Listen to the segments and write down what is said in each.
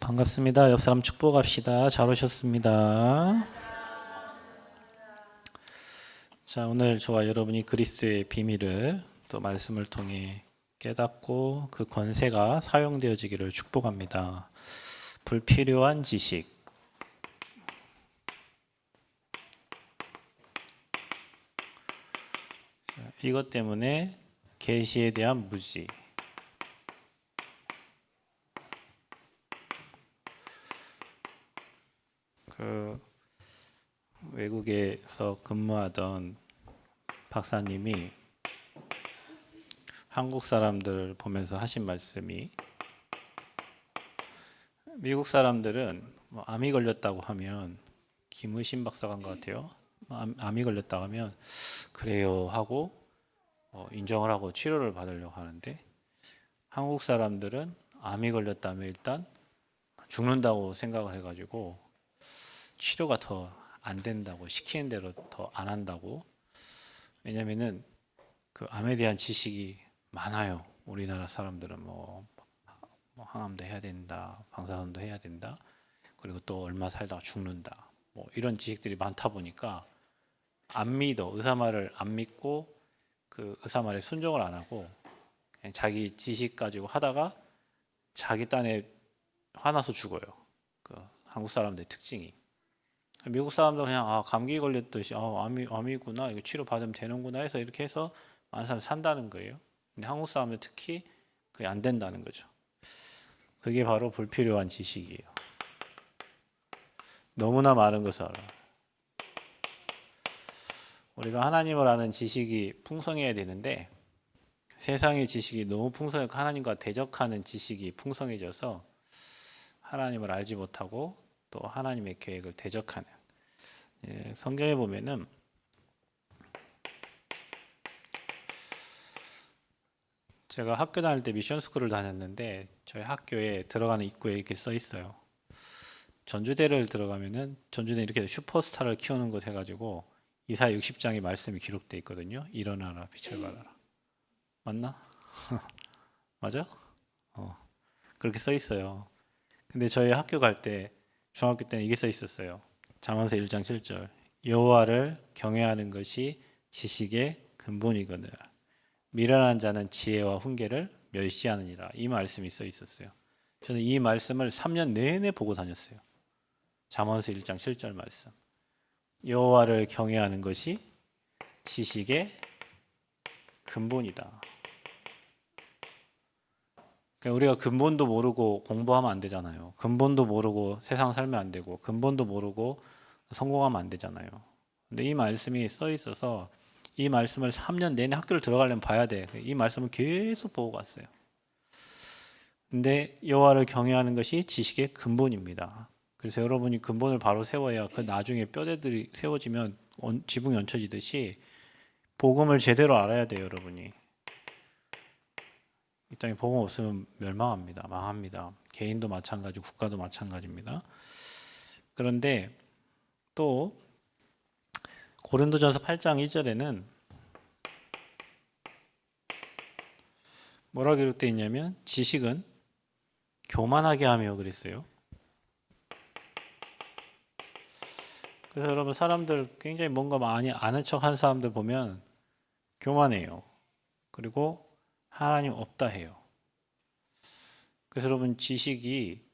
반갑습니다. 옆 사람 축복합시다. 잘 오셨습니다. 자, 오늘 저와 여러분이 그리스도의 비밀을 또 말씀을 통해 깨닫고 그 권세가 사용되어지기를 축복합니다. 불필요한 지식. 이것 때문에 계시에 대한 무지. 외국에서 근무하던 박사님이 한국 사람들 보면서 하신 말씀이, 미국 사람들은 암이 걸렸다고 하면, 김의신 박사가 한 것 같아요. 암이 걸렸다고 하면 그래요 하고 인정을 하고 치료를 받으려고 하는데, 한국 사람들은 암이 걸렸다면 일단 죽는다고 생각을 해가지고 치료가 더 안 된다고, 시키는 대로 더 안 한다고. 왜냐면은 그 암에 대한 지식이 많아요. 우리나라 사람들은 뭐 항암도 해야 된다, 방사선도 해야 된다, 그리고 또 얼마 살다가 죽는다, 뭐 이런 지식들이 많다 보니까 안 믿어. 의사 말을 안 믿고 그 의사 말에 순종을 안 하고 그냥 자기 지식 가지고 하다가 자기 딴에 화나서 죽어요. 그 한국 사람들의 특징이. 미국 사람도 그냥 감기 걸렸듯이 암이구나, 이거 치료 받으면 되는구나 해서 이렇게 해서 많은 사람이 산다는 거예요. 근데 한국 사람들 특히 그게 안 된다는 거죠. 그게 바로 불필요한 지식이에요. 너무나 많은 것을 알아. 우리가 하나님을 아는 지식이 풍성해야 되는데, 세상의 지식이 너무 풍성하고 하나님과 대적하는 지식이 풍성해져서 하나님을 알지 못하고 또 하나님의 계획을 대적하는, 성경에 보면은 제가 학교 다닐 때 미션 스쿨을 다녔는데 저희 학교에 들어가는 입구에 이렇게 써 있어요. 전주대를 들어가면은 전주대 이렇게 슈퍼스타를 키우는 곳 해가지고 이사야 60장의 말씀이 기록되어 있거든요. 일어나라 빛을 발하라. 맞나? 맞아? 그렇게 써 있어요. 근데 저희 학교 갈 때, 중학교 때는 이게 써 있었어요. 잠언서 1장 7절. 여호와를 경외하는 것이 지식의 근본이거늘 미련한 자는 지혜와 훈계를 멸시하느니라. 이 말씀이 써 있었어요. 저는 이 말씀을 3년 내내 보고 다녔어요. 잠언서 1장 7절 말씀. 여호와를 경외하는 것이 지식의 근본이다. 그러니까 우리가 근본도 모르고 공부하면 안 되잖아요. 근본도 모르고 세상 살면 안 되고, 근본도 모르고 성공하면 안 되잖아요. 근데 이 말씀이 써 있어서 이 말씀을 3년 내내 학교를 들어가려면 봐야 돼. 이 말씀을 계속 보고 갔어요. 근데 여호와를 경외하는 것이 지식의 근본입니다. 그래서 여러분이 근본을 바로 세워야 그 나중에 뼈대들이 세워지면 지붕이 얹혀지듯이 복음을 제대로 알아야 돼요, 여러분이. 이 땅에 복음 없으면 멸망합니다. 망합니다. 개인도 마찬가지, 국가도 마찬가지입니다. 그런데 또 고린도전서 8장 2절에는 뭐라 기록되어 있냐면, 지식은 교만하게 하며 그랬어요. 그래서 여러분, 사람들 굉장히 뭔가 많이 아는 척 하는 사람들 보면 교만해요. 그리고 하나님 없다 해요. 그래서 여러분, 지식이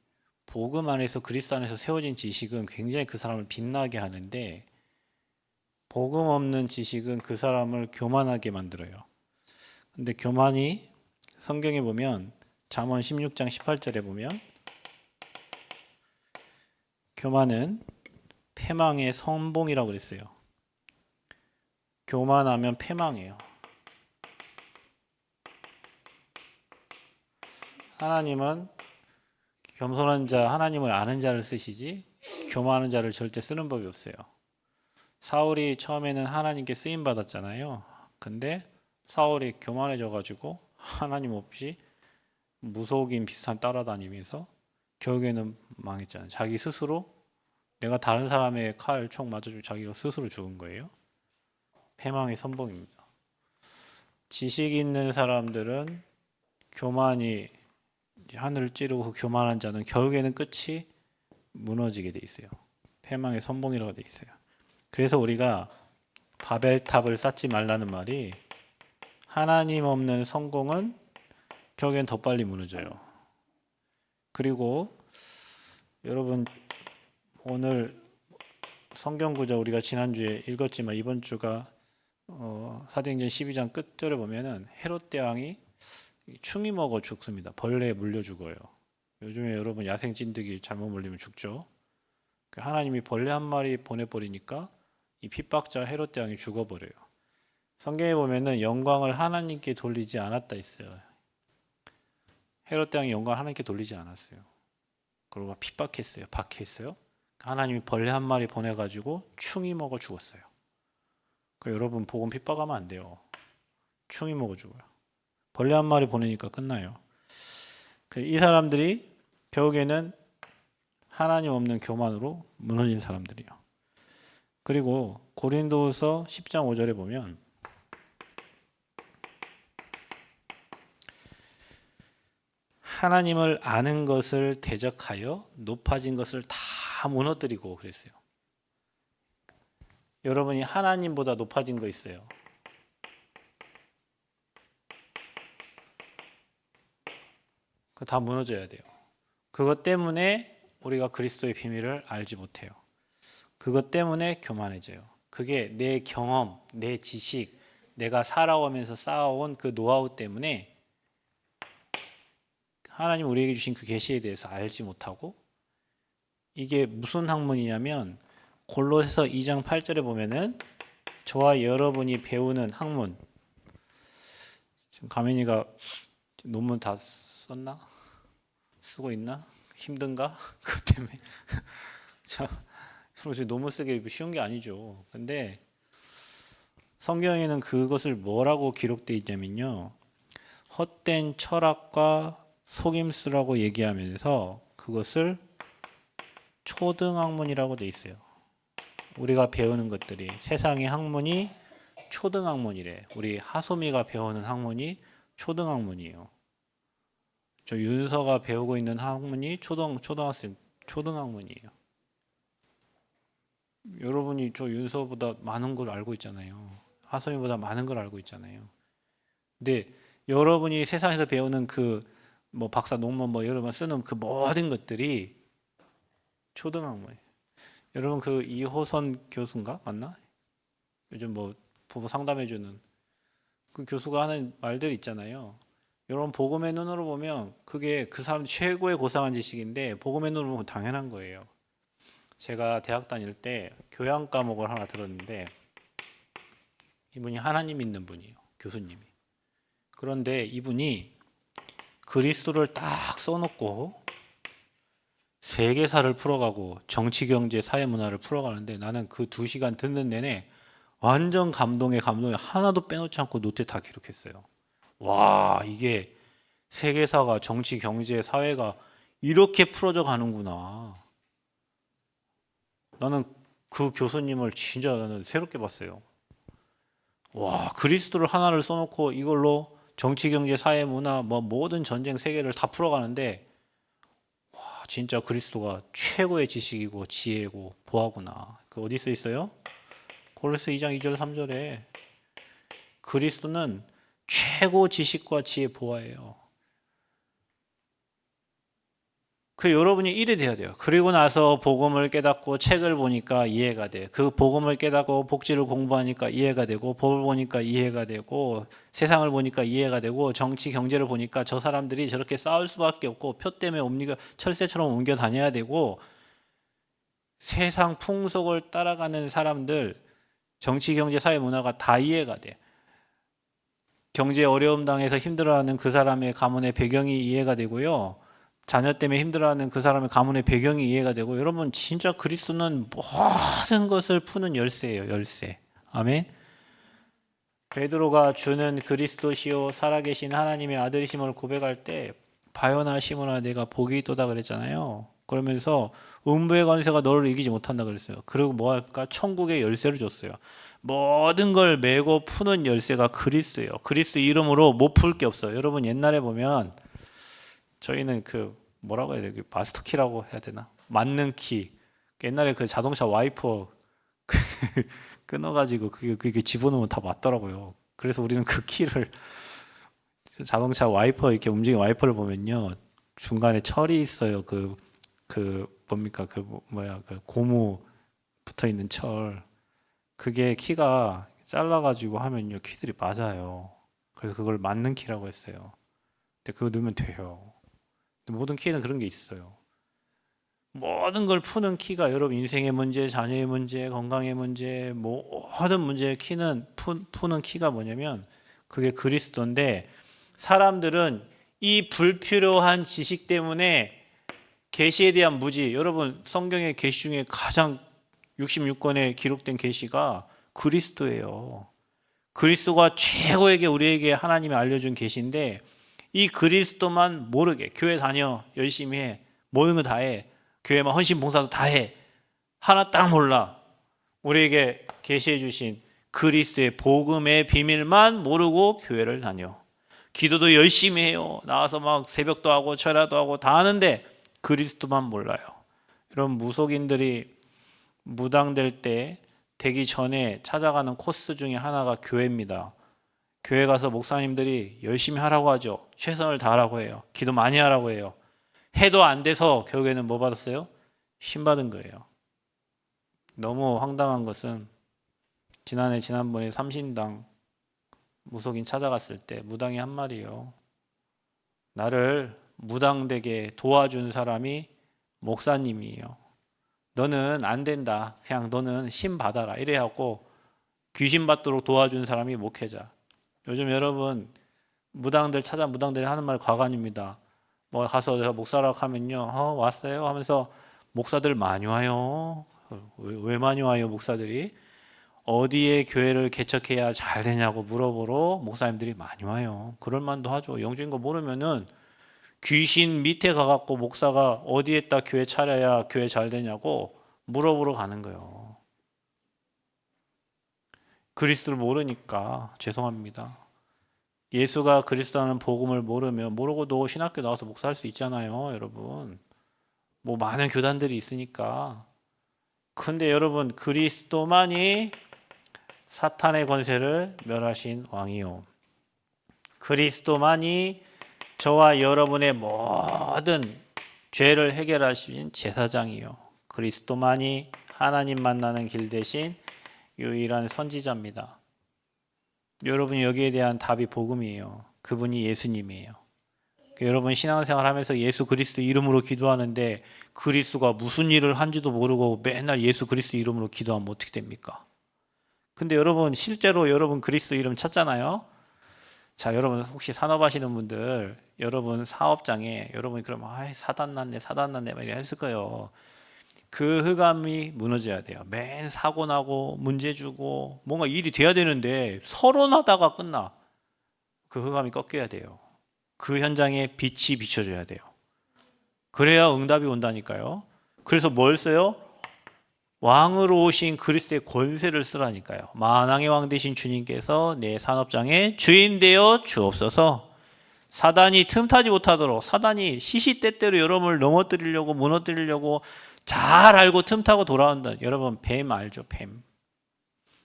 복음 안에서, 그리스도 안에서 세워진 지식은 굉장히 그 사람을 빛나게 하는데, 복음 없는 지식은 그 사람을 교만하게 만들어요. 근데 교만이 성경에 보면 잠언 16장 18절에 보면 교만은 패망의 선봉이라고 그랬어요. 교만하면 패망해요. 하나님은 겸손한 자, 하나님을 아는 자를 쓰시지 교만한 자를 절대 쓰는 법이 없어요. 사울이 처음에는 하나님께 쓰임 받았잖아요. 근데 사울이 교만해져 가지고 하나님 없이 무속인 비슷한 따라다니면서 결국에는 망했잖아요. 자기 스스로, 내가 다른 사람의 칼, 총 맞아주고 자기가 스스로 죽은 거예요. 패망의 선봉입니다. 지식 있는 사람들은 교만이 하늘을 찌르고 그 교만한 자는 결국에는 끝이 무너지게 돼 있어요. 패망의 선봉이라고 돼 있어요. 그래서 우리가 바벨탑을 쌓지 말라는 말이 하나님 없는 성공은 결국엔 더 빨리 무너져요. 그리고 여러분 오늘 성경 구절 우리가 지난주에 읽었지만 이번 주가 사도행전 12장 끝절에 보면은 헤롯 대왕이 충이 먹어 죽습니다. 벌레에 물려 죽어요. 요즘에 여러분 야생 찐득이 잘못 물리면 죽죠. 하나님이 벌레 한 마리 보내버리니까 이 핍박자 헤롯 대왕이 죽어버려요. 성경에 보면은 영광을 하나님께 돌리지 않았다 있어요. 헤롯 대왕이 영광을 하나님께 돌리지 않았어요. 그리고 핍박했어요. 박해했어요. 하나님이 벌레 한 마리 보내가지고 충이 먹어 죽었어요. 여러분 복음 핍박하면 안 돼요. 충이 먹어 죽어요. 벌레 한 마리 보내니까 끝나요. 이 사람들이 결국에는 하나님 없는 교만으로 무너진 사람들이요. 그리고 고린도후서 10장 5절에 보면 하나님을 아는 것을 대적하여 높아진 것을 다 무너뜨리고 그랬어요. 여러분이 하나님보다 높아진 거 있어요. 그거 다 무너져야 돼요. 그것 때문에 우리가 그리스도의 비밀을 알지 못해요. 그것 때문에 교만해져요. 그게 내 경험, 내 지식, 내가 살아오면서 쌓아온 그 노하우 때문에 하나님 우리에게 주신 그 계시에 대해서 알지 못하고, 이게 무슨 학문이냐면 골로새서 2장 8절에 보면은 저와 여러분이 배우는 학문, 지금 가민이가 논문 다 썼나? 쓰고 있나? 힘든가? 그것 때문에 지금 논문 쓰기 쉬운 게 아니죠. 근데 성경에는 그것을 뭐라고 기록되어 있냐면요, 헛된 철학과 속임수라고 얘기하면서 그것을 초등학문이라고 돼 있어요. 우리가 배우는 것들이, 세상의 학문이 초등학문이래. 우리 하소미가 배우는 학문이 초등학문이에요. 저 윤서가 배우고 있는 학문이 초등학생 초등학문이에요. 여러분이 저 윤서보다 많은 걸 알고 있잖아요. 하소미보다 많은 걸 알고 있잖아요. 근데 여러분이 세상에서 배우는 그 뭐 박사 논문 뭐 여러분 쓰는 그 모든 것들이 초등학문이에요. 여러분 그 이호선 교수인가 맞나? 요즘 뭐 부부 상담해주는 그 교수가 하는 말들 있잖아요. 여러분 복음의 눈으로 보면 그게 그 사람 최고의 고상한 지식인데 복음의 눈으로 보면 당연한 거예요. 제가 대학 다닐 때 교양 과목을 하나 들었는데 이분이 하나님 믿는 분이에요. 교수님이. 그런데 이분이 그리스도를 딱 써놓고 세계사를 풀어가고 정치, 경제, 사회, 문화를 풀어가는데 나는 그 2시간 듣는 내내 완전 감동에 하나도 빼놓지 않고 노트에 다 기록했어요. 와, 이게 세계사가 정치, 경제, 사회가 이렇게 풀어져 가는구나. 나는 그 교수님을 진짜 나는 새롭게 봤어요. 와, 그리스도를 하나를 써놓고 이걸로 정치, 경제, 사회, 문화, 뭐 모든 전쟁 세계를 다 풀어가는데, 와, 진짜 그리스도가 최고의 지식이고 지혜고 보아구나. 그 어디 써 있어요? 골로새 2장 2절 3절에 그리스도는 최고 지식과 지혜 보아예요. 그 여러분이 이래 돼야 돼요. 그리고 나서 복음을 깨닫고 책을 보니까 이해가 돼. 그 복음을 깨닫고 복지를 공부하니까 이해가 되고, 법을 보니까 이해가 되고, 세상을 보니까 이해가 되고, 정치 경제를 보니까 저 사람들이 저렇게 싸울 수밖에 없고, 표 때문에 철새처럼 옮겨 다녀야 되고, 세상 풍속을 따라가는 사람들, 정치 경제 사회 문화가 다 이해가 돼. 경제 어려움 당해서 힘들어하는 그 사람의 가문의 배경이 이해가 되고요. 자녀 때문에 힘들어하는 그 사람의 가문의 배경이 이해가 되고, 여러분 진짜 그리스도는 모든 것을 푸는 열쇠예요. 열쇠. 아멘. 베드로가 주는 그리스도시요 살아계신 하나님의 아들이심을 고백할 때 바요나 시모나 내가 복이 있도다 그랬잖아요. 그러면서 음부의 권세가 너를 이기지 못한다 그랬어요. 그리고 뭐 할까? 천국의 열쇠를 줬어요. 모든 걸 메고 푸는 열쇠가 그리스도예요. 그리스도 이름으로 못 풀 게 없어요. 여러분 옛날에 보면 저희는 그 뭐라고 해야 돼? 마스터 키라고 해야 되나? 맞는 키. 옛날에 그 자동차 와이퍼 끊어가지고 그게 집어넣으면 다 맞더라고요. 그래서 우리는 그 키를 자동차 와이퍼 이렇게 움직이는 와이퍼를 보면요 중간에 철이 있어요. 그 뭡니까 그 고무 붙어 있는 철. 그게 키가 잘라가지고 하면요 키들이 맞아요. 그래서 그걸 맞는 키라고 했어요. 근데 그거 넣으면 돼요. 근데 모든 키에는 그런 게 있어요. 모든 걸 푸는 키가 여러분 인생의 문제, 자녀의 문제, 건강의 문제, 모든 문제의 키는 푸는 키가 뭐냐면 그게 그리스도인데 사람들은 이 불필요한 지식 때문에 계시에 대한 무지, 여러분 성경의 계시 중에 가장 66권에 기록된 계시가 그리스도예요. 그리스도가 최고에게 우리에게 하나님이 알려준 계시인데 이 그리스도만 모르게 교회 다녀 열심히 해 모든 거 다 해 교회만 헌신 봉사도 다 해 하나 딱 몰라 우리에게 계시해 주신 그리스도의 복음의 비밀만 모르고 교회를 다녀 기도도 열심히 해요 나와서 막 새벽도 하고 철야도 하고 다 하는데 그리스도만 몰라요. 여러분 무속인들이 무당될 때 되기 전에 찾아가는 코스 중에 하나가 교회입니다. 교회 가서 목사님들이 열심히 하라고 하죠. 최선을 다하라고 해요. 기도 많이 하라고 해요. 해도 안 돼서 결국에는 뭐 받았어요? 신 받은 거예요. 너무 황당한 것은 지난번에 삼신당 무속인 찾아갔을 때 무당이 한 말이에요. 나를 무당되게 도와준 사람이 목사님이에요. 너는 안 된다. 그냥 너는 신 받아라. 이래갖고 귀신 받도록 도와준 사람이 목회자. 요즘 여러분 무당들이 하는 말 과관입니다. 뭐 가서 내가 목사라고 하면요. 왔어요 하면서 목사들 많이 와요. 왜 많이 와요 목사들이? 어디에 교회를 개척해야 잘 되냐고 물어보러 목사님들이 많이 와요. 그럴 만도 하죠. 영적인 거 모르면은 귀신 밑에 가갖고 목사가 어디에다 교회 차려야 교회 잘 되냐고 물어보러 가는 거예요. 그리스도를 모르니까 죄송합니다. 예수가 그리스도라는 복음을 모르고도 신학교 나와서 목사할 수 있잖아요, 여러분. 뭐 많은 교단들이 있으니까. 근데 여러분 그리스도만이 사탄의 권세를 멸하신 왕이요. 그리스도만이 저와 여러분의 모든 죄를 해결하신 제사장이요. 그리스도만이 하나님 만나는 길 대신 유일한 선지자입니다. 여러분 여기에 대한 답이 복음이에요. 그분이 예수님이에요. 여러분 신앙생활 하면서 예수 그리스도 이름으로 기도하는데 그리스도가 무슨 일을 한지도 모르고 맨날 예수 그리스도 이름으로 기도하면 어떻게 됩니까? 근데 여러분 실제로 여러분 그리스도 이름 찾잖아요. 자, 여러분 혹시 산업하시는 분들 여러분 사업장에 여러분이 그러면 사단 났네 막 이래 했을 거예요. 그 흑암이 무너져야 돼요. 맨 사고 나고 문제 주고 뭔가 일이 돼야 되는데 서론하다가 끝나. 그 흑암이 꺾여야 돼요. 그 현장에 빛이 비춰줘야 돼요. 그래야 응답이 온다니까요. 그래서 뭘 써요? 왕으로 오신 그리스도의 권세를 쓰라니까요. 만왕의 왕 되신 주님께서 내 산업장의 주인 되어 주옵소서. 사단이 틈타지 못하도록 사단이 시시때때로 여러분을 넘어뜨리려고 무너뜨리려고 잘 알고 틈타고 돌아온다. 여러분 뱀 알죠?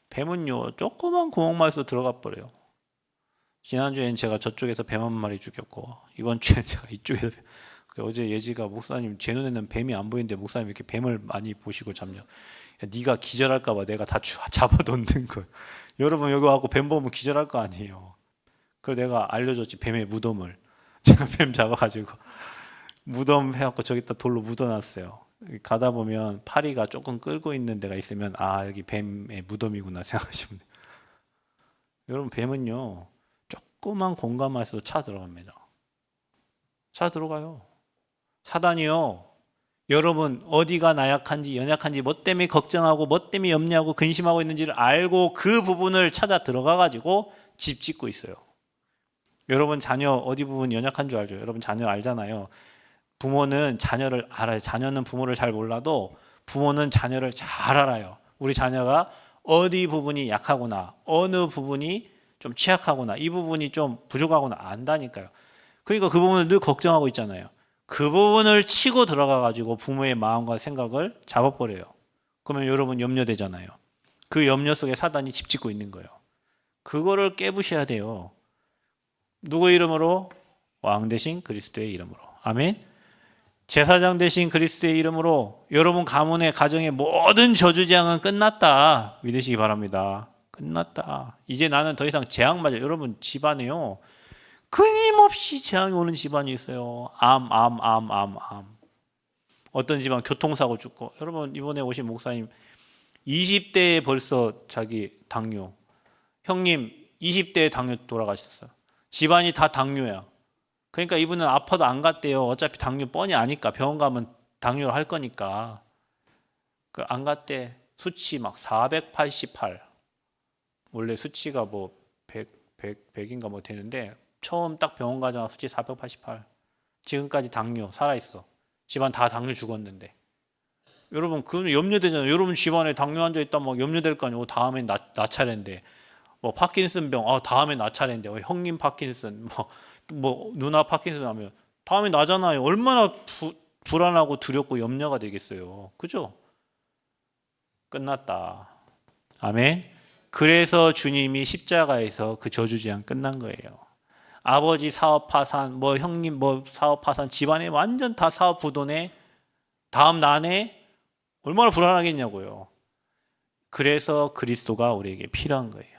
뱀은요 조그만 구멍만 해서 들어가 버려요. 지난주엔 제가 저쪽에서 뱀 한 마리 죽였고 이번 주엔 제가 이쪽에서 어제 예지가 목사님 제 눈에는 뱀이 안 보이는데 목사님 이렇게 뱀을 많이 보시고 잡냐. 네가 기절할까 봐 내가 다 잡아놓는 거예요. 여러분 여기 와서 뱀 보면 기절할 거 아니에요. 그래서 내가 알려줬지 뱀의 무덤을. 제가 뱀 잡아가지고 무덤 해갖고 저기다 돌로 묻어놨어요. 가다 보면 파리가 조금 끌고 있는 데가 있으면 여기 뱀의 무덤이구나 생각하시면 돼요. 여러분 뱀은요 조그만 공간만 있어도 차 들어갑니다. 차 들어가요. 사단이요 여러분 어디가 나약한지 연약한지 뭐 때문에 걱정하고 뭐 때문에 염려하고 근심하고 있는지를 알고 그 부분을 찾아 들어가가지고 집 짓고 있어요. 여러분 자녀 어디 부분 연약한 줄 알죠? 여러분 자녀 알잖아요. 부모는 자녀를 알아요. 자녀는 부모를 잘 몰라도 부모는 자녀를 잘 알아요. 우리 자녀가 어디 부분이 약하구나 어느 부분이 좀 취약하구나 이 부분이 좀 부족하구나 안다니까요. 그러니까 그 부분을 늘 걱정하고 있잖아요. 그 부분을 치고 들어가 가지고 부모의 마음과 생각을 잡아버려요. 그러면 여러분 염려되잖아요. 그 염려 속에 사단이 집 짓고 있는 거예요. 그거를 깨부셔야 돼요. 누구의 이름으로? 왕 대신 그리스도의 이름으로. 아멘. 제사장 대신 그리스도의 이름으로 여러분 가문의 가정의 모든 저주재앙은 끝났다 믿으시기 바랍니다. 끝났다. 이제 나는 더 이상 재앙 맞아. 여러분 집안에요 끊임없이 재앙이 오는 집안이 있어요. 암. 어떤 집안 교통사고 죽고. 여러분 이번에 오신 목사님 20대에 벌써 자기 당뇨. 형님 20대에 당뇨 돌아가셨어요. 집안이 다 당뇨야. 그러니까 이분은 아파도 안 갔대요. 어차피 당뇨 뻔히 아니까. 병원 가면 당뇨를 할 거니까. 안 갔대. 수치 막 488. 원래 수치가 뭐 100인가 뭐 되는데 처음 딱 병원 가자마자 수치 488. 지금까지 당뇨 살아있어. 집안 다 당뇨 죽었는데. 여러분 그건 염려되잖아요. 여러분 집안에 당뇨 환자 있다 막 염려될 거 아니에요. 다음엔 나 차례인데. 뭐 파킨슨병, 다음엔 나 차례인데. 형님 파킨슨, 뭐 누나 파킨슨 하면 다음에 나잖아요. 얼마나 불안하고 두렵고 염려가 되겠어요. 그죠? 끝났다. 아멘. 그래서 주님이 십자가에서 그 저주재앙 끝난 거예요. 아버지 사업 파산, 뭐 형님 뭐 사업 파산, 집안에 완전 다 사업 부도네. 다음 난에 얼마나 불안하겠냐고요. 그래서 그리스도가 우리에게 필요한 거예요.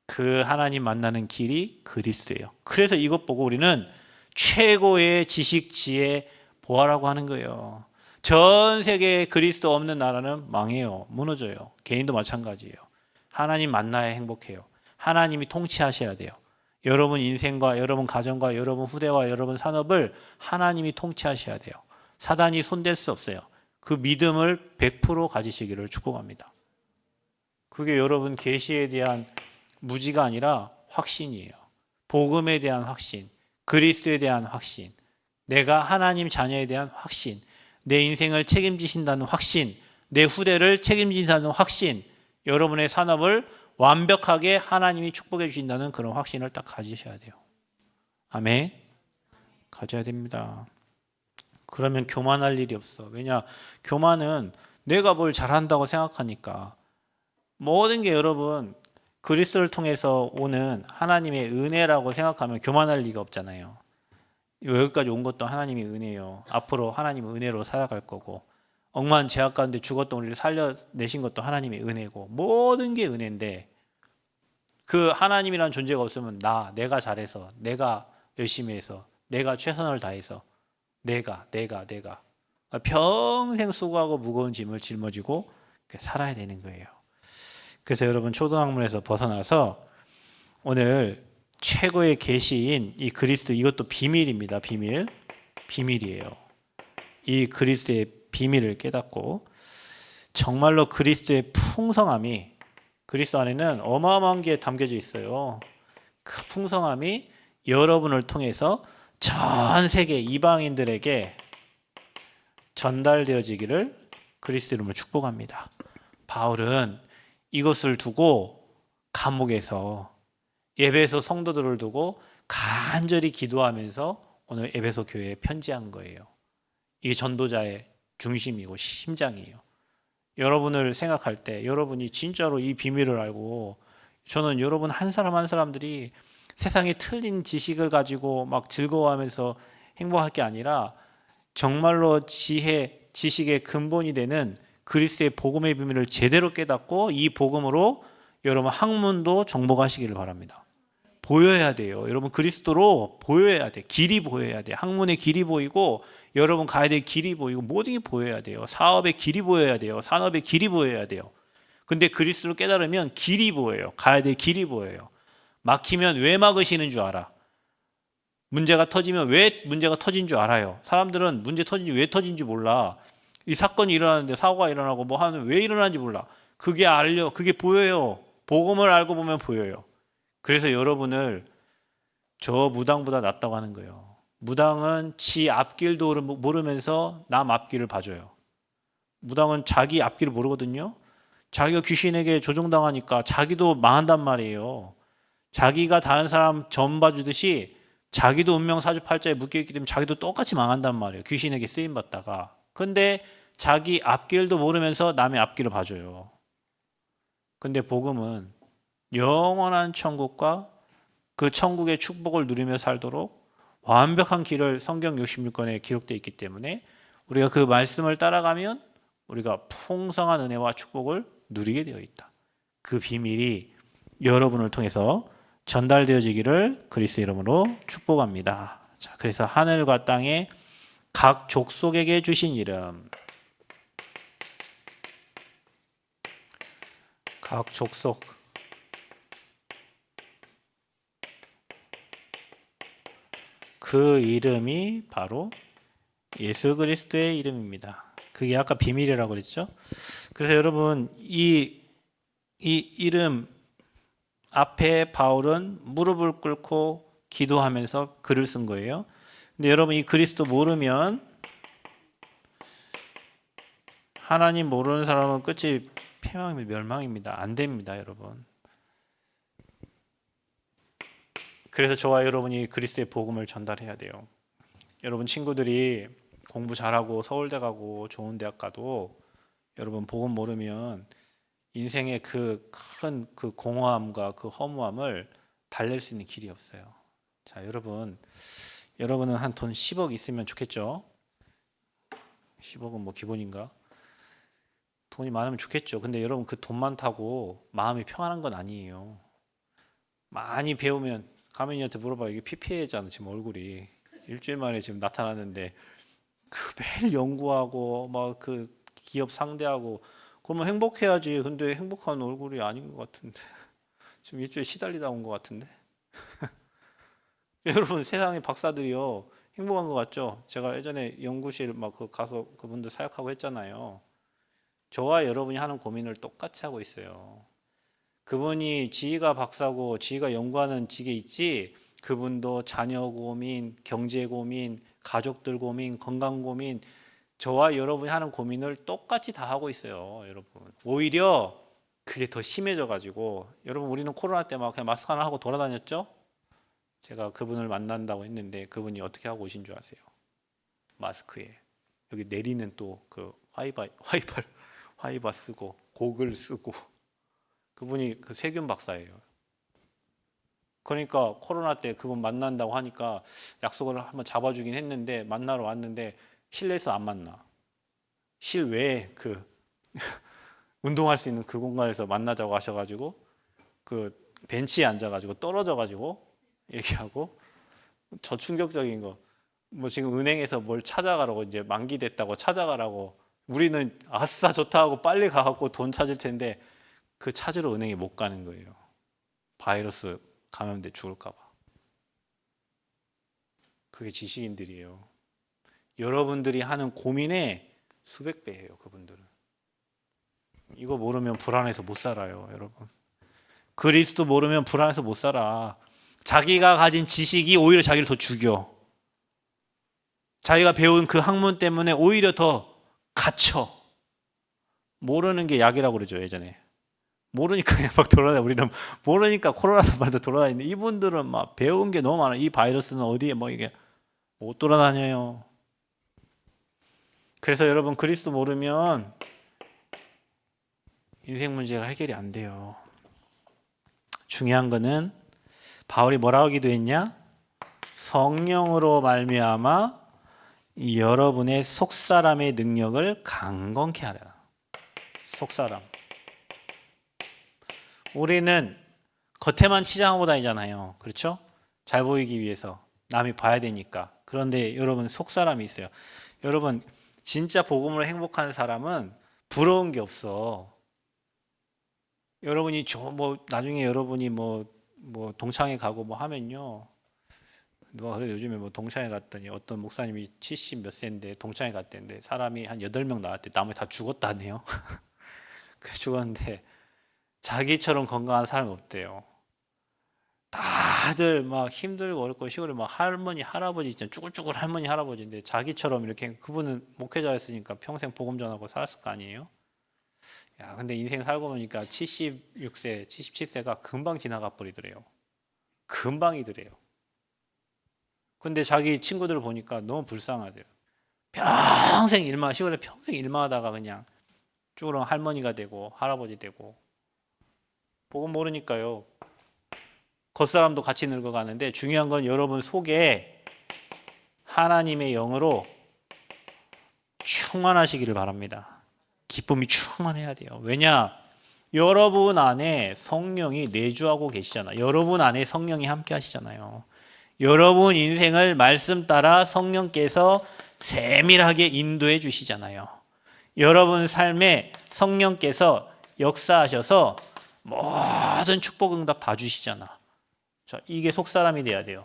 그 하나님 만나는 길이 그리스도예요. 그래서 이것 보고 우리는 최고의 지식, 지혜, 보아라고 하는 거예요. 전 세계에 그리스도 없는 나라는 망해요. 무너져요. 개인도 마찬가지예요. 하나님 만나야 행복해요. 하나님이 통치하셔야 돼요. 여러분 인생과 여러분 가정과 여러분 후대와 여러분 산업을 하나님이 통치하셔야 돼요. 사단이 손댈 수 없어요. 그 믿음을 100% 가지시기를 축복합니다. 그게 여러분 계시에 대한 무지가 아니라 확신이에요. 복음에 대한 확신, 그리스도에 대한 확신, 내가 하나님 자녀에 대한 확신, 내 인생을 책임지신다는 확신, 내 후대를 책임진다는 확신, 여러분의 산업을 완벽하게 하나님이 축복해 주신다는 그런 확신을 딱 가지셔야 돼요. 아멘. 가져야 됩니다. 그러면 교만할 일이 없어. 왜냐? 교만은 내가 뭘 잘한다고 생각하니까. 모든 게 여러분 그리스도를 통해서 오는 하나님의 은혜라고 생각하면 교만할 리가 없잖아요. 여기까지 온 것도 하나님의 은혜예요. 앞으로 하나님의 은혜로 살아갈 거고, 억만 죄악 가운데 죽었던 우리를 살려내신 것도 하나님의 은혜고, 모든 게 은혜인데 그 하나님이라는 존재가 없으면 내가 잘해서, 내가 열심히 해서, 내가 최선을 다해서, 내가 평생 수고하고 무거운 짐을 짊어지고 살아야 되는 거예요. 그래서 여러분 초등학문에서 벗어나서 오늘 최고의 계시인 이 그리스도, 이것도 비밀입니다. 비밀이에요. 이 그리스도의 비밀을 깨닫고 정말로 그리스도의 풍성함이, 그리스도 안에는 어마어마한 게 담겨져 있어요. 그 풍성함이 여러분을 통해서 전 세계 이방인들에게 전달되어지기를 그리스도 이름으로 축복합니다. 바울은 이것을 두고 감옥에서 에베소 성도들을 두고 간절히 기도하면서 오늘 에베소 교회에 편지한 거예요. 이게 전도자의 중심이고 심장이에요. 여러분을 생각할 때 여러분이 진짜로 이 비밀을 알고, 저는 여러분 한 사람 한 사람들이 세상에 틀린 지식을 가지고 막 즐거워하면서 행복할 게 아니라 정말로 지식의 근본이 되는 그리스도의 복음의 비밀을 제대로 깨닫고 이 복음으로 여러분 학문도 정복하시기를 바랍니다. 보여야 돼요. 여러분 그리스도로 보여야 돼. 길이 보여야 돼. 학문의 길이 보이고, 여러분 가야 될 길이 보이고, 모든 게 보여야 돼요. 사업의 길이 보여야 돼요. 산업의 길이 보여야 돼요. 근데 그리스도를 깨달으면 길이 보여요. 가야 될 길이 보여요. 막히면 왜 막으시는 줄 알아. 문제가 터지면 왜 문제가 터진 줄 알아요. 사람들은 문제 터진지 왜 터진지 몰라. 이 사건이 일어나는데 사고가 일어나고 뭐 하는 왜 일어나는지 몰라. 그게 보여요. 복음을 알고 보면 보여요. 그래서 여러분을 저 무당보다 낫다고 하는 거예요. 무당은 지 앞길도 모르면서 남 앞길을 봐줘요. 무당은 자기 앞길을 모르거든요. 자기가 귀신에게 조종당하니까 자기도 망한단 말이에요. 자기가 다른 사람 전 봐주듯이 자기도 운명 사주팔자에 묶여있기 때문에 자기도 똑같이 망한단 말이에요. 귀신에게 쓰임받다가. 근데 자기 앞길도 모르면서 남의 앞길을 봐줘요. 근데 복음은 영원한 천국과 그 천국의 축복을 누리며 살도록 완벽한 길을 성경 66권에 기록되어 있기 때문에 우리가 그 말씀을 따라가면 우리가 풍성한 은혜와 축복을 누리게 되어 있다. 그 비밀이 여러분을 통해서 전달되어지기를 그리스도의 이름으로 축복합니다. 자, 그래서 하늘과 땅의 각 족속에게 주신 이름, 각 족속, 그 이름이 바로 예수 그리스도의 이름입니다. 그게 아까 비밀이라고 그랬죠. 그래서 여러분 이 이름 앞에 바울은 무릎을 꿇고 기도하면서 글을 쓴 거예요. 근데 여러분 이 그리스도 모르면, 하나님 모르는 사람은 끝이 멸망입니다. 안 됩니다, 여러분. 그래서 저와 여러분이 그리스도의 복음을 전달해야 돼요. 여러분 친구들이 공부 잘하고 서울대 가고 좋은 대학 가도 여러분 복음 모르면 인생의 그 큰 그 공허함과 그 허무함을 달랠 수 있는 길이 없어요. 자, 여러분은 한 돈 10억 있으면 좋겠죠? 10억은 뭐 기본인가? 돈이 많으면 좋겠죠. 근데 여러분 그 돈 많다고 마음이 평안한 건 아니에요. 많이 배우면, 가면이한테 물어봐. 이게 피폐해잖아 지금 얼굴이. 일주일 만에 지금 나타났는데 그 매일 연구하고 막 그 기업 상대하고 그러면 행복해야지. 근데 행복한 얼굴이 아닌 것 같은데 지금 일주일 시달리다 온 것 같은데. 여러분 세상의 박사들이요 행복한 것 같죠? 제가 예전에 연구실 막 그 가서 그분들 사역하고 했잖아요. 저와 여러분이 하는 고민을 똑같이 하고 있어요. 그분이 지희가 박사고 지희가 연구하는 직에 있지, 그분도 자녀 고민, 경제 고민, 가족들 고민, 건강 고민, 저와 여러분이 하는 고민을 똑같이 다 하고 있어요. 여러분 오히려 그게 더 심해져 가지고, 여러분 우리는 코로나 때 막 그냥 마스크 하나 하고 돌아다녔죠. 제가 그분을 만난다고 했는데 그분이 어떻게 하고 오신 줄 아세요? 마스크에 여기 내리는 또 그 화이바 쓰고 고글 쓰고, 그분이 그 세균 박사예요. 그러니까 코로나 때 그분 만난다고 하니까 약속을 한번 잡아주긴 했는데 만나러 왔는데 실내에서 안 만나. 실외에 그 운동할 수 있는 그 공간에서 만나자고 하셔가지고 그 벤치에 앉아가지고 떨어져가지고 얘기하고, 저 충격적인 거 뭐 지금 은행에서 뭘 찾아가라고, 이제 만기됐다고 찾아가라고, 우리는 아싸 좋다 하고 빨리 가갖고 돈 찾을 텐데 그 찾으러 은행에 못 가는 거예요. 바이러스 감염돼 죽을까 봐. 그게 지식인들이에요. 여러분들이 하는 고민의 수백 배예요, 그분들은. 이거 모르면 불안해서 못 살아요, 여러분. 그리스도 모르면 불안해서 못 살아. 자기가 가진 지식이 오히려 자기를 더 죽여. 자기가 배운 그 학문 때문에 오히려 더 갇혀. 모르는 게 약이라고 그러죠, 예전에. 모르니까 그냥 막 돌아다녀. 우리는 모르니까 코로나도 말도 돌아다니는데 이분들은 막 배운 게 너무 많아. 이 바이러스는 어디에 뭐 이게 못 돌아다녀요. 그래서 여러분 그리스도 모르면 인생 문제가 해결이 안 돼요. 중요한 거는 바울이 뭐라고 기도했냐? 성령으로 말미암아 여러분의 속사람의 능력을 강건케 하라. 속사람. 우리는 겉에만 치장하고 다니잖아요. 그렇죠? 잘 보이기 위해서. 남이 봐야 되니까. 그런데 여러분 속사람이 있어요. 여러분 진짜 복음으로 행복한 사람은 부러운 게 없어. 여러분이 나중에 여러분이 뭐 동창회 가고 뭐 하면요. 누가 그래 요즘에 뭐 동창회 갔더니 어떤 목사님이 70 몇 세인데 동창회 갔대는데 사람이 한 8명 나왔대. 나머지 다 죽었다네요. 그래서 죽었는데 자기처럼 건강한 사람이 없대요. 다들 막 힘들고 어렵고 시골에 막 할머니 할아버지 있잖아요. 쭈글쭈글 할머니 할아버지인데 자기처럼 이렇게, 그분은 목회자였으니까 평생 복음 전하고 살았을 거 아니에요. 야, 근데 인생 살고 보니까 76세, 77세가 금방 지나가 버리더래요. 금방이더래요. 근데 자기 친구들을 보니까 너무 불쌍하대요. 평생 일만 시골에 평생 일만 하다가 그냥 쭈그런 할머니가 되고 할아버지 되고 복음 모르니까요. 겉사람도 같이 늙어가는데 중요한 건 여러분 속에 하나님의 영으로 충만하시기를 바랍니다. 기쁨이 충만해야 돼요. 왜냐? 여러분 안에 성령이 내주하고 계시잖아요. 여러분 안에 성령이 함께 하시잖아요. 여러분 인생을 말씀 따라 성령께서 세밀하게 인도해 주시잖아요. 여러분 삶에 성령께서 역사하셔서 모든 축복 응답 다 주시잖아. 자, 이게 속사람이 돼야 돼요.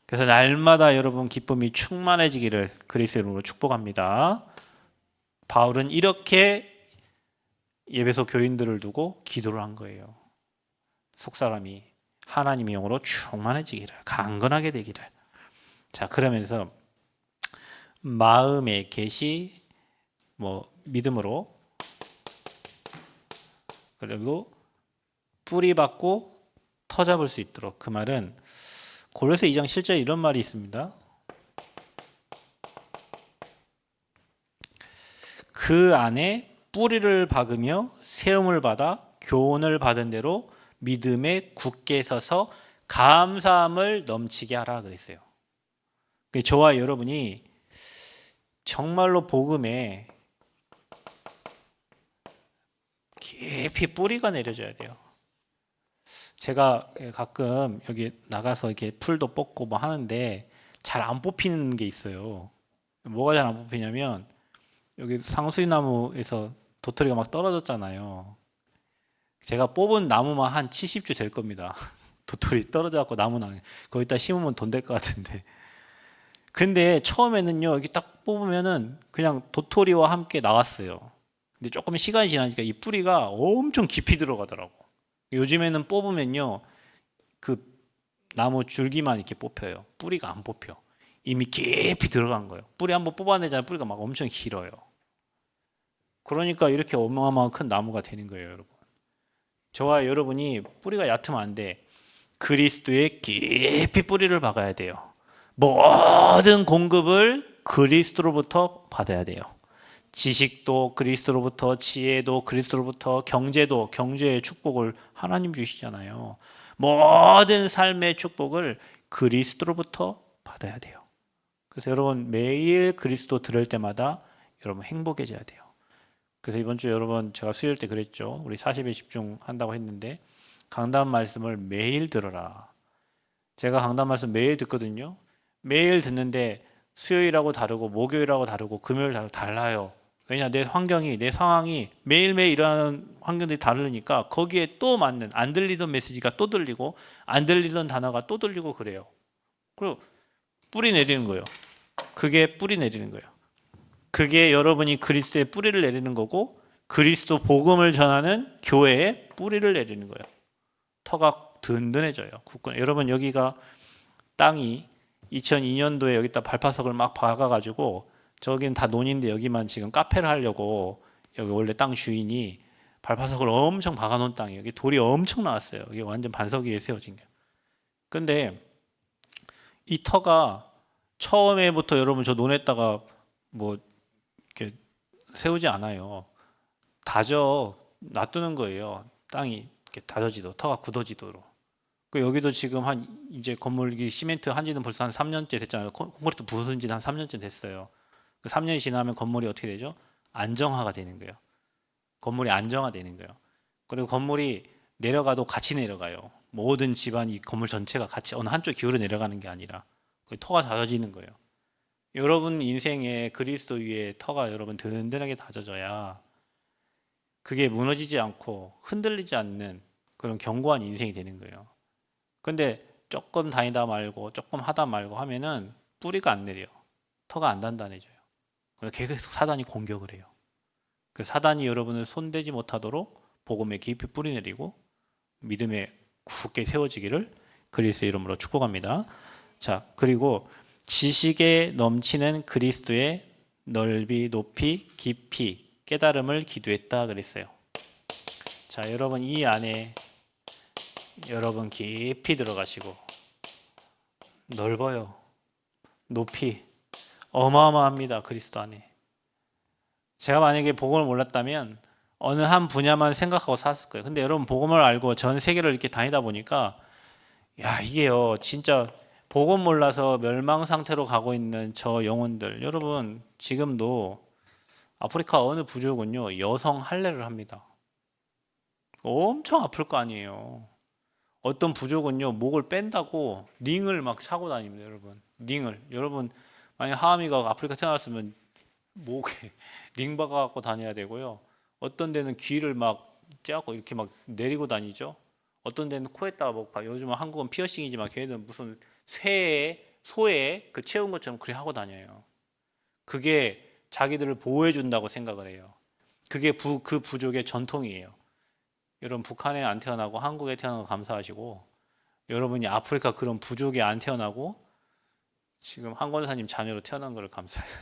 그래서 날마다 여러분 기쁨이 충만해지기를 그리스도의 이름으로 축복합니다. 바울은 이렇게 예배소 교인들을 두고 기도를 한 거예요. 속사람이 하나님의 영으로 충만해지기를, 강건하게 되기를. 자, 그러면서 마음의 계시, 믿음으로, 그리고 뿌리 받고 터 잡을 수 있도록. 그 말은 골로새 2장 7절에 이런 말이 있습니다. 그 안에 뿌리를 박으며 세움을 받아 교훈을 받은 대로 믿음에 굳게 서서 감사함을 넘치게 하라 그랬어요. 저와 여러분이 정말로 복음에 깊이 뿌리가 내려져야 돼요. 제가 가끔 여기 나가서 이렇게 풀도 뽑고 뭐 하는데 잘 안 뽑히는 게 있어요. 뭐가 잘 안 뽑히냐면 여기 상수리나무에서 도토리가 막 떨어졌잖아요. 제가 뽑은 나무만 한 70주 될 겁니다. 도토리 떨어져갖고 나무는 거기다 심으면 돈 될 것 같은데. 근데 처음에는요, 여기 딱 뽑으면은 그냥 도토리와 함께 나왔어요. 근데 조금 시간이 지나니까 이 뿌리가 엄청 깊이 들어가더라고. 요즘에는 뽑으면요, 그 나무 줄기만 이렇게 뽑혀요. 뿌리가 안 뽑혀. 이미 깊이 들어간 거예요. 뿌리 한번 뽑아내자면 뿌리가 막 엄청 길어요. 그러니까 이렇게 어마어마한 큰 나무가 되는 거예요, 여러분. 저와 여러분이 뿌리가 얕으면 안 돼. 그리스도에 깊이 뿌리를 박아야 돼요. 모든 공급을 그리스도로부터 받아야 돼요. 지식도 그리스도로부터, 지혜도 그리스도로부터, 경제도 경제의 축복을 하나님 주시잖아요. 모든 삶의 축복을 그리스도로부터 받아야 돼요. 그래서 여러분 매일 그리스도 들을 때마다 여러분 행복해져야 돼요. 그래서 이번 주 여러분 제가 수요일 때 그랬죠. 우리 40에 집중한다고 했는데 강단 말씀을 매일 들어라. 제가 강단 말씀 매일 듣거든요. 매일 듣는데 수요일하고 다르고 목요일하고 다르고 금요일 달라요. 왜냐? 내 환경이, 내 상황이 매일매일 일어나는 환경들이 다르니까 거기에 또 맞는, 안 들리던 메시지가 또 들리고 안 들리던 단어가 또 들리고 그래요. 그리고 뿌리 내리는 거예요. 그게 뿌리 내리는 거예요. 그게 여러분이 그리스도의 뿌리를 내리는 거고 그리스도 복음을 전하는 교회에 뿌리를 내리는 거예요. 터가 든든해져요. 여러분 여기가 땅이 2002년도에 여기다 발파석을 막 박아가지고 저기는 다 논인데 여기만 지금 카페를 하려고 여기 원래 땅 주인이 발파석을 엄청 박아놓은 땅이에요. 여기 돌이 엄청 나왔어요. 이게 완전 반석 위에 세워진 게. 근데 이 터가 처음에부터 여러분 저 논에다가 뭐 이렇게 세우지 않아요. 놔두는 거예요. 땅이 이렇게 다져지도록, 터가 굳어지도록. 여기도 지금 이제 건물 시멘트 한지는 벌써 한 3년째 됐잖아요. 콘크리트 부순 지는 한 3년째 됐어요. 3년이 지나면 건물이 어떻게 되죠? 안정화가 되는 거예요. 건물이 안정화되는 거예요. 그리고 건물이 내려가도 같이 내려가요. 모든 집안이 건물 전체가 같이 어느 한쪽 기울어 내려가는 게 아니라 터가 다져지는 거예요. 여러분 인생에 그리스도 위에 터가 여러분 든든하게 다져져야 그게 무너지지 않고 흔들리지 않는 그런 견고한 인생이 되는 거예요. 근데 조금 다니다 말고 조금 하다 말고 하면은 뿌리가 안 내려. 터가 안 단단해져요. 계속 사단이 공격을 해요. 그래서 사단이 여러분을 손대지 못하도록 복음에 깊이 뿌리 내리고 믿음에 굳게 세워지기를 그리스도의 이름으로 축복합니다. 자, 그리고 지식에 넘치는 그리스도의 넓이, 높이, 깊이 깨달음을 기도했다 그랬어요. 자, 여러분 이 안에 여러분 깊이 들어가시고 넓어요. 높이 어마어마합니다. 그리스도 안에. 제가 만약에 복음을 몰랐다면 어느 한 분야만 생각하고 살았을 거예요. 근데 여러분 복음을 알고 전 세계를 이렇게 다니다 보니까 야 이게요 진짜 복음 몰라서 멸망 상태로 가고 있는 저 영혼들 여러분 지금도 아프리카 어느 부족은요 여성 할례를 합니다. 엄청 아플 거 아니에요. 어떤 부족은요 목을 뺀다고 링을 막 차고 다닙니다. 여러분 링을 여러분 만약 하암이가 아프리카 태어났으면 목에 링 박아갖고 다녀야 되고요. 어떤 데는 귀를 막 째갖고 이렇게 막 내리고 다니죠. 어떤 데는 코에다가 뭐 요즘은 한국은 피어싱이지만 걔는 무슨 소에 그 채운 것처럼 그렇게 하고 다녀요. 그게 자기들을 보호해 준다고 생각을 해요. 그게 그 부족의 전통이에요. 여러분 북한에 안 태어나고 한국에 태어나고 감사하시고 여러분이 아프리카 그런 부족에 안 태어나고 지금 한 권사님 자녀로 태어난 걸 감사해요.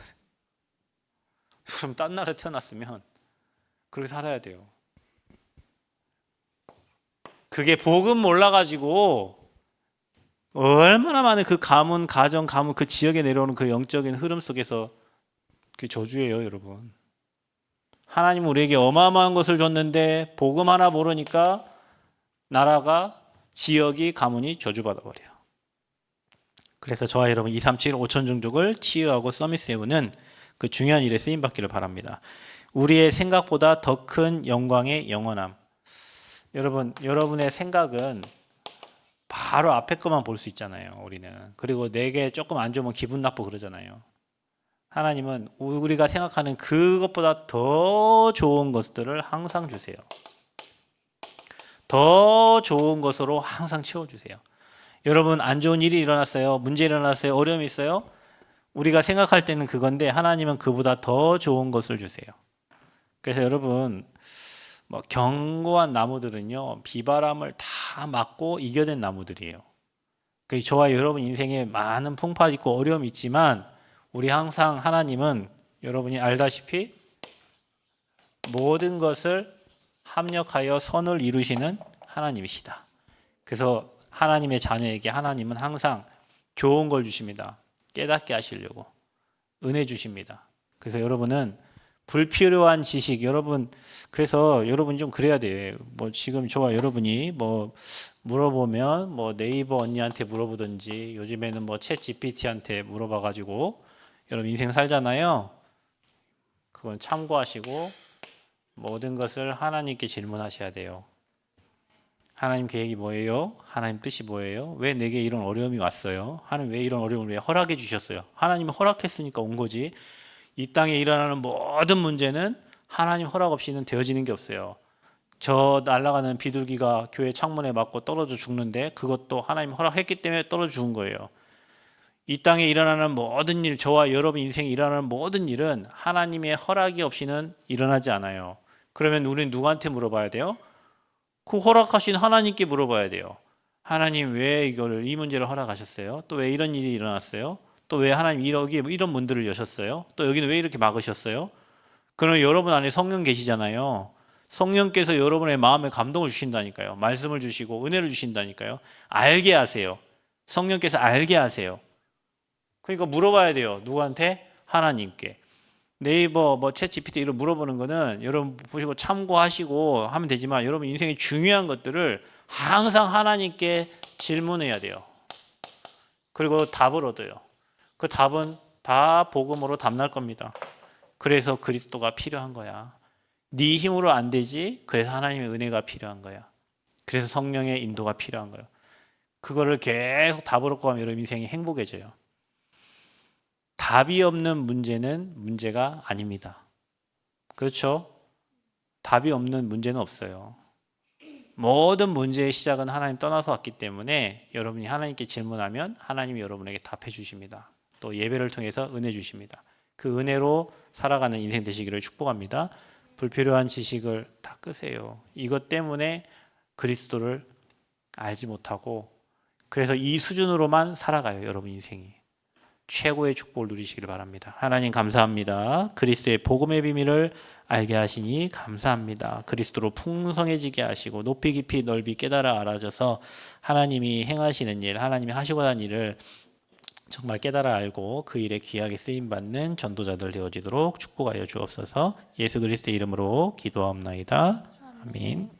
그럼 딴 나라에 태어났으면 그렇게 살아야 돼요. 그게 복음 몰라가지고 얼마나 많은 그 가문, 가정, 가문 그 지역에 내려오는 그 영적인 흐름 속에서 그 저주예요, 여러분. 하나님은 우리에게 어마어마한 것을 줬는데 복음 하나 모르니까 나라가 지역이 가문이 저주받아 버려요. 그래서 저와 여러분 237 5천 종족을 치유하고 서밋 세우는 그 중요한 일에 쓰임 받기를 바랍니다. 우리의 생각보다 더 큰 영광의 영원함. 여러분, 여러분의 생각은 바로 앞에 것만 볼 수 있잖아요. 우리는. 그리고 내게 조금 안 좋으면 기분 나쁘고 그러잖아요. 하나님은 우리가 생각하는 그것보다 더 좋은 것들을 항상 주세요. 더 좋은 것으로 항상 채워주세요. 여러분 안 좋은 일이 일어났어요. 문제 일어났어요. 어려움이 있어요. 우리가 생각할 때는 그건데 하나님은 그보다 더 좋은 것을 주세요. 그래서 여러분 뭐 견고한 나무들은요 비바람을 다 막고 이겨낸 나무들이에요. 저와 여러분 인생에 많은 풍파 있고 어려움이 있지만 우리 항상 하나님은 여러분이 알다시피 모든 것을 합력하여 선을 이루시는 하나님이시다. 그래서 하나님의 자녀에게 하나님은 항상 좋은 걸 주십니다. 깨닫게 하시려고 은혜 주십니다. 그래서 여러분은 불필요한 지식 여러분 그래서 여러분 좀 그래야 돼요. 뭐 지금 저와 여러분이 뭐 물어보면 뭐 네이버 언니한테 물어보든지 요즘에는 뭐 챗 GPT한테 물어봐가지고 여러분 인생 살잖아요. 그건 참고하시고 모든 것을 하나님께 질문하셔야 돼요. 하나님 계획이 뭐예요? 하나님 뜻이 뭐예요? 왜 내게 이런 어려움이 왔어요? 하나님 왜 이런 어려움을 왜 허락해 주셨어요? 하나님이 허락했으니까 온 거지. 이 땅에 일어나는 모든 문제는 하나님 허락 없이는 되어지는 게 없어요. 저 날아가는 비둘기가 교회 창문에 맞고 떨어져 죽는데 그것도 하나님 허락했기 때문에 떨어져 죽은 거예요. 이 땅에 일어나는 모든 일, 저와 여러분 인생에 일어나는 모든 일은 하나님의 허락이 없이는 일어나지 않아요. 그러면 우리는 누구한테 물어봐야 돼요? 그 허락하신 하나님께 물어봐야 돼요. 하나님 왜 이 문제를 허락하셨어요? 또 왜 이런 일이 일어났어요? 또 왜 하나님 이런 문들을 여셨어요? 또 여기는 왜 이렇게 막으셨어요? 그러면 여러분 안에 성령 계시잖아요. 성령께서 여러분의 마음에 감동을 주신다니까요. 말씀을 주시고 은혜를 주신다니까요. 알게 하세요. 성령께서 알게 하세요. 그러니까 물어봐야 돼요. 누구한테? 하나님께. 네이버 챗 GPT 이런 물어보는 거는 여러분 보시고 참고하시고 하면 되지만 여러분 인생의 중요한 것들을 항상 하나님께 질문해야 돼요. 그리고 답을 얻어요. 그 답은 다 복음으로 답날 겁니다. 그래서 그리스도가 필요한 거야. 네 힘으로 안 되지. 그래서 하나님의 은혜가 필요한 거야. 그래서 성령의 인도가 필요한 거예요. 그거를 계속 답을 얻고 가면 여러분 인생이 행복해져요. 답이 없는 문제는 문제가 아닙니다. 그렇죠? 답이 없는 문제는 없어요. 모든 문제의 시작은 하나님 떠나서 왔기 때문에 여러분이 하나님께 질문하면 하나님이 여러분에게 답해 주십니다. 또 예배를 통해서 은혜 주십니다. 그 은혜로 살아가는 인생 되시기를 축복합니다. 불필요한 지식을 다 끄세요. 이것 때문에 그리스도를 알지 못하고 그래서 이 수준으로만 살아가요. 여러분 인생이. 최고의 축복을 누리시길 바랍니다. 하나님 감사합니다. 그리스도의 복음의 비밀을 알게 하시니 감사합니다. 그리스도로 풍성해지게 하시고 높이 깊이 넓이 깨달아 알아져서 하나님이 행하시는 일, 하나님이 하시고 한 일을 정말 깨달아 알고 그 일에 귀하게 쓰임 받는 전도자들 되어지도록 축복하여 주옵소서. 예수 그리스도의 이름으로 기도하옵나이다. 아멘.